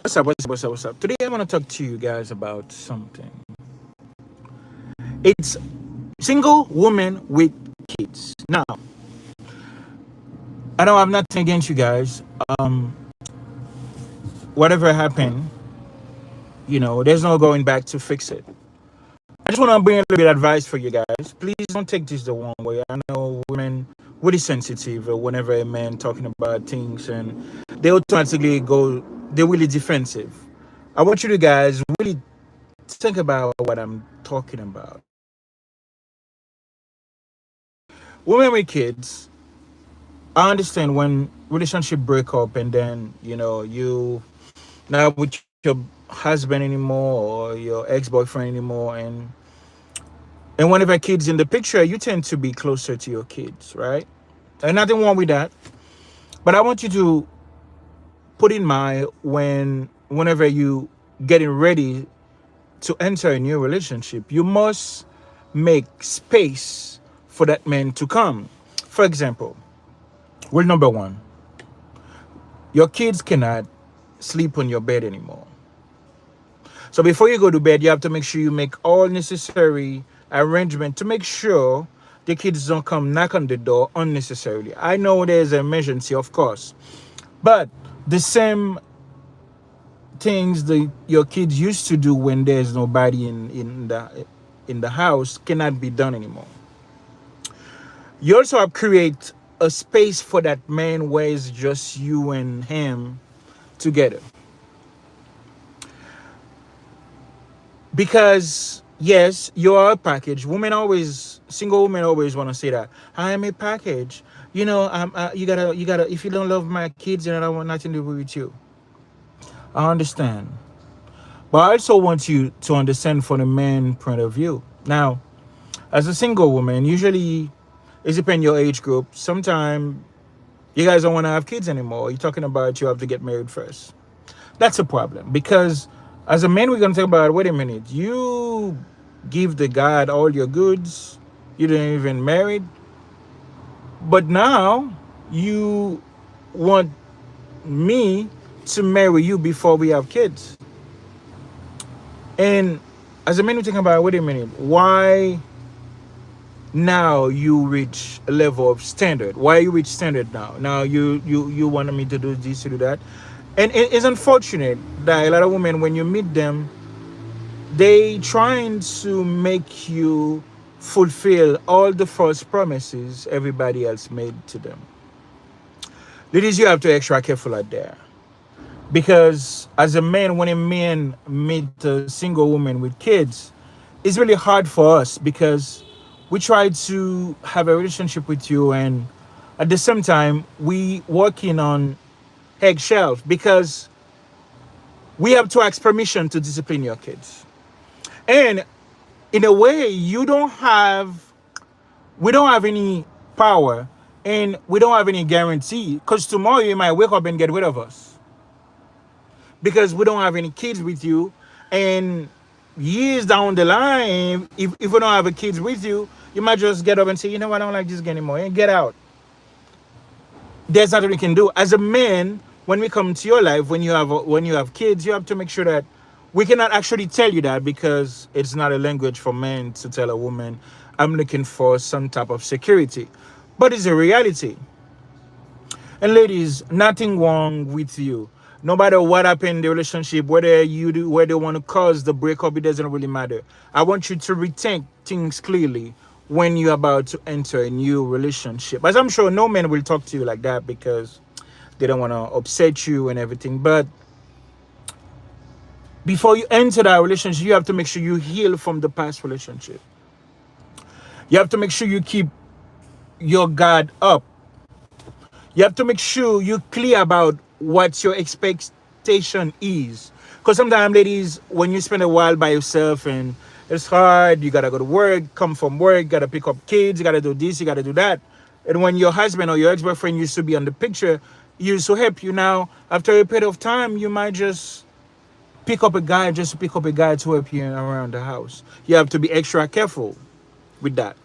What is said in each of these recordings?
What's up? Today I want to talk to you guys about something. It's single women with kids. Now, I don't have nothing against you guys. Whatever happened, there's no going back to fix it. I just want to bring a little bit of advice for you guys. Please don't take this the wrong way. I know women really sensitive whenever a man talking about things, and they automatically go, they're really defensive. I want you to guys really think about what I'm talking about. Women with kids, I understand when relationship break up and then you not with your husband anymore or your ex-boyfriend anymore, and whenever kids in the picture, you tend to be closer to your kids, right? And nothing wrong with that. But I want you to put in mind whenever you getting ready to enter a new relationship, you must make space for that man to come. For example, rule number one, your kids cannot sleep on your bed anymore. So before you go to bed, you have to make sure you make all necessary arrangement to make sure the kids don't come knock on the door unnecessarily. I know there's an emergency, of course, but the same things that your kids used to do when there's nobody in the house cannot be done anymore. You also have to create a space for that man where it's just you and him together. Because yes, you are a package. Single women always want to say that I am a package. You gotta. If you don't love my kids, then I don't want nothing to do with you. I understand, but I also want you to understand from the man point of view. Now, as a single woman, usually it depends your age group. Sometimes you guys don't want to have kids anymore. You're talking about you have to get married first. That's a problem because as a man, we're gonna talk about. Wait a minute, you give the God all your goods. You didn't even married, but now you want me to marry you before we have kids. And as a man, we're thinking about. Wait a minute, why now you reach a level of standard? Why you reach standard now? Now you wanted me to do this, to do that, and it's unfortunate that a lot of women, when you meet them, they trying to make you fulfill all the false promises everybody else made to them. Ladies, you have to be extra careful out there. Because as a man, when a man meet a single woman with kids, it's really hard for us because we try to have a relationship with you, and at the same time we working on eggshells because we have to ask permission to discipline your kids. And in a way, we don't have any power, and we don't have any guarantee because tomorrow you might wake up and get rid of us because we don't have any kids with you. And years down the line, if we don't have a kids with you, you might just get up and say, you know what, I don't like this guy anymore, and get out. There's nothing we can do. As a man, when we come to your life, when you have kids, you have to make sure that we cannot actually tell you that because it's not a language for men to tell a woman, I'm looking for some type of security. But it's a reality. And ladies, nothing wrong with you. No matter what happened in the relationship, whether they want to cause the breakup, it doesn't really matter. I want you to rethink things clearly when you're about to enter a new relationship. As I'm sure no man will talk to you like that because they don't want to upset you and everything. But before you enter that relationship, you have to make sure you heal from the past relationship. You have to make sure you keep your guard up. You have to make sure you're clear about what your expectation is. Because sometimes, ladies, when you spend a while by yourself and it's hard, you gotta go to work, come from work, gotta pick up kids, you gotta do this, you gotta do that. And when your husband or your ex-boyfriend used to be on the picture, he used to help you. Now, after a period of time, you might just pick up a guy to help you around the house. You have to be extra careful with that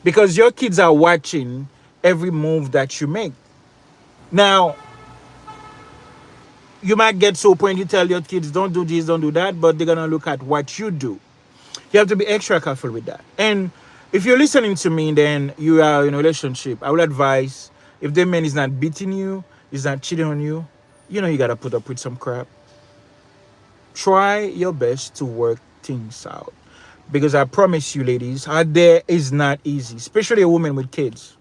because your kids are watching every move that you make. Now, you might get to a point you tell your kids don't do this, don't do that, but they're gonna look at what you do. You have to be extra careful with that. And if you're listening to me, then you are in a relationship, I would advise, if the man is not beating you, is not cheating on you, you gotta put up with some crap. Try your best to work things out. Because I promise you, ladies, out there is not easy, especially a woman with kids.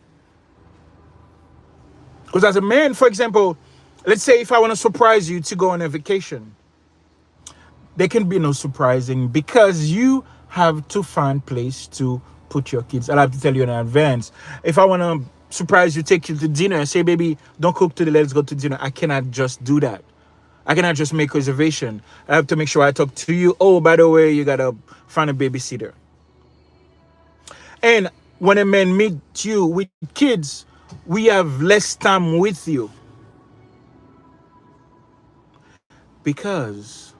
Because as a man, for example, let's say if I want to surprise you to go on a vacation, there can be no surprising because you have to find place to put your kids. I'll have to tell you in advance. If I want to surprise you, take you to dinner, say, baby, don't cook today, let's go to dinner. I cannot just do that. I cannot just make reservation. I have to make sure I talk to you. Oh, by the way, you gotta find a babysitter. And when a man meets you with kids, we have less time with you because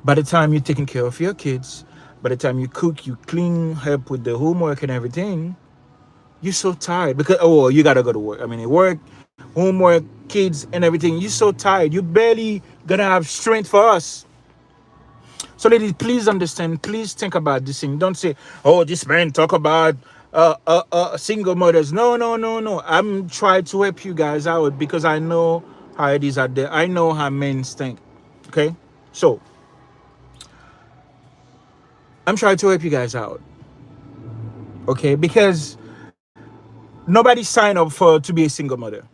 by the time you're taking care of your kids, by the time you cook, you clean, help with the homework and everything, you're so tired because you gotta go to work. I mean, work, homework, kids, and everything. You're so tired. You barely gonna have strength for us. So, ladies, please understand. Please think about this thing. Don't say, "Oh, this man talk about single mothers." No, no, no, no. I'm trying to help you guys out because I know how it is out there. I know how men think. Okay, so I'm trying to help you guys out. Okay, because nobody signed up for to be a single mother.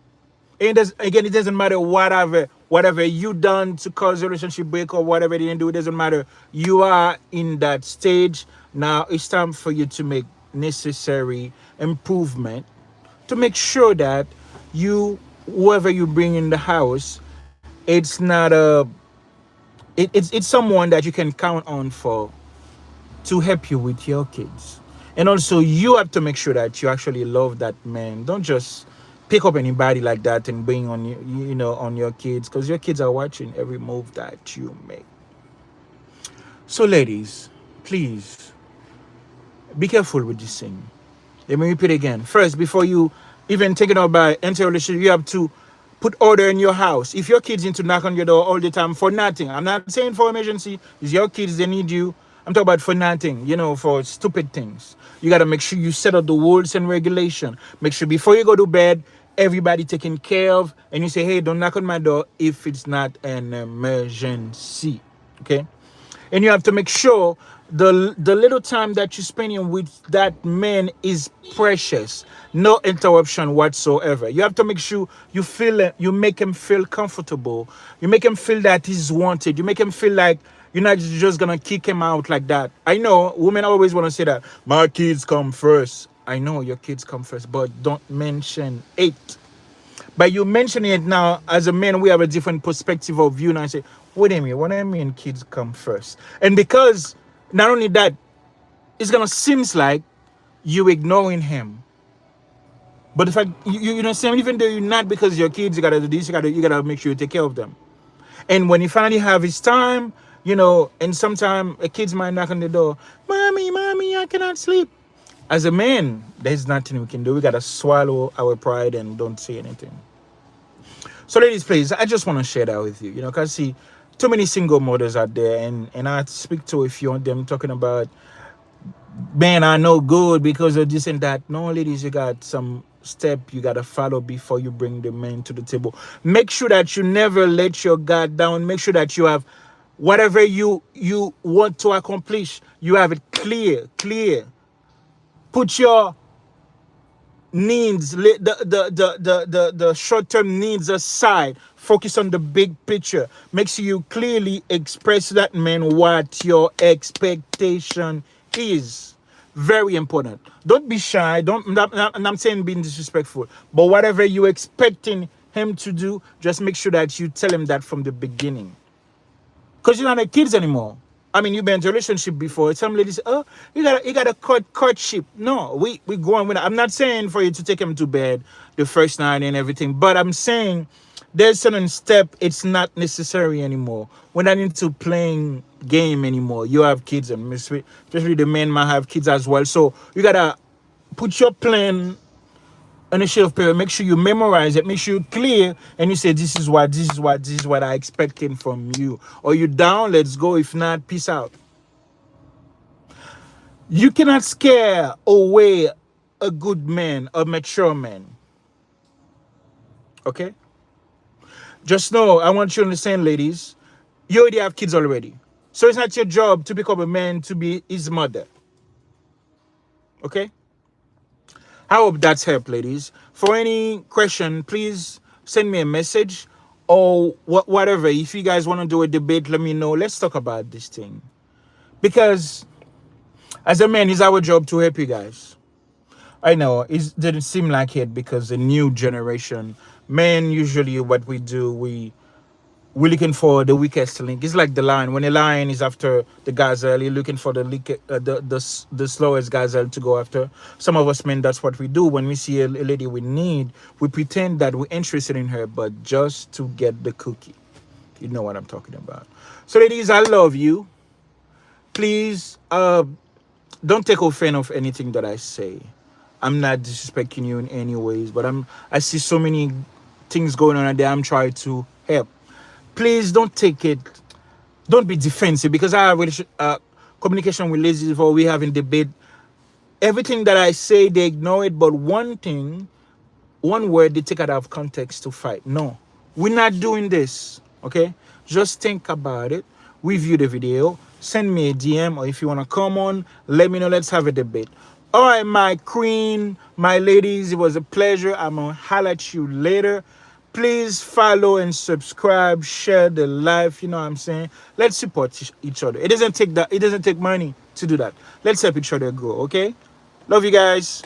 And it doesn't matter whatever you done to cause a relationship break or whatever they didn't do. It doesn't matter. You are in that stage now. It's time for you to make necessary improvement to make sure that whoever you bring in the house, it's not it's someone that you can count on for to help you with your kids. And also, you have to make sure that you actually love that man. Don't just pick up anybody like that and bring on on your kids, because your kids are watching every move that you make. So, ladies, please be careful with this thing. Let me repeat again. First, before you even thinking about enter a relationship, you have to put order in your house. If your kids need to knock on your door all the time for nothing, I'm not saying for emergency. It's your kids, they need you. I'm talking about for nothing, for stupid things. You got to make sure you set up the rules and regulation. Make sure before you go to bed, everybody taken care of. And you say, hey, don't knock on my door if it's not an emergency. Okay? And you have to make sure the little time that you're spending with that man is precious. No interruption whatsoever. You have to make sure you make him feel comfortable. You make him feel that he's wanted. You make him feel like you're not just gonna kick him out like that. I know women always want to say that my kids come first. I know your kids come first, but don't mention it. By you mentioning it now, as a man, we have a different perspective of you. And I say, wait a minute, what do I mean kids come first? And because not only that, it's gonna seems like you ignoring him. But the fact you know same, even though you're not, because your kids, you gotta do this, you gotta make sure you take care of them. And when you finally have his time, and sometimes a kids might knock on the door, mommy, I cannot sleep. As a man, there's nothing we can do. We gotta swallow our pride and don't say anything. So, ladies, please, I just want to share that with you. Because see, too many single mothers out there, and I speak to a few of them talking about, man, I know good because of this and that. No, ladies, you got some step you gotta follow before you bring the men to the table. Make sure that you never let your guard down. Make sure that you have whatever you want to accomplish, you have it clear. Put your needs, the short-term needs aside. Focus on the big picture. Make sure you clearly express to that man what your expectation is. Very important. Don't be shy. And I'm saying being disrespectful, but whatever you're expecting him to do, just make sure that you tell him that from the beginning. Because you're not like kids anymore. I mean, you've been in a relationship before. Some ladies say, oh, you got a courtship. No, we go on with it. I'm not saying for you to take him to bed the first night and everything, but I'm saying there's certain step it's not necessary anymore. We're not into playing game anymore. You have kids, and especially the men might have kids as well. So you gotta put your plan on a sheet of paper. Make sure you memorize it. Make sure you're clear, and you say, this is what I expected from you. Or you down, let's go. If not, peace out. You cannot scare away a good man, a mature man. Okay? Just know, I want you to understand, ladies, you already have kids already. So it's not your job to become a man to be his mother. Okay? I hope that's helped, ladies. For any question, please send me a message or whatever. If you guys want to do a debate, let me know. Let's talk about this thing. Because as a man, it's our job to help you guys. I know it didn't seem like it because the new generation, men usually what we do, we're looking for the weakest link. It's like the lion. When a lion is after the gazelle, you're looking for the slowest gazelle to go after. Some of us men, that's what we do. When we see a lady we need, we pretend that we're interested in her, but just to get the cookie. You know what I'm talking about. So, ladies, I love you. Please, don't take offense of anything that I say. I'm not disrespecting you in any ways, but I see so many things going on there. I'm trying to help. Please don't take it. Don't be defensive because I have communication with ladies before we having debate. Everything that I say, they ignore it, but one word they take it out of context to fight. No, we're not doing this. Okay, just think about it. Review the video. Send me a DM, or if you want to come on, let me know. Let's have a debate. All right, my queen, my ladies, it was a pleasure. I'm gonna holler at you later. Please follow and subscribe, share the live. You know what I'm saying? Let's support each other. It doesn't take money to do that. Let's help each other grow. Okay? Love you guys.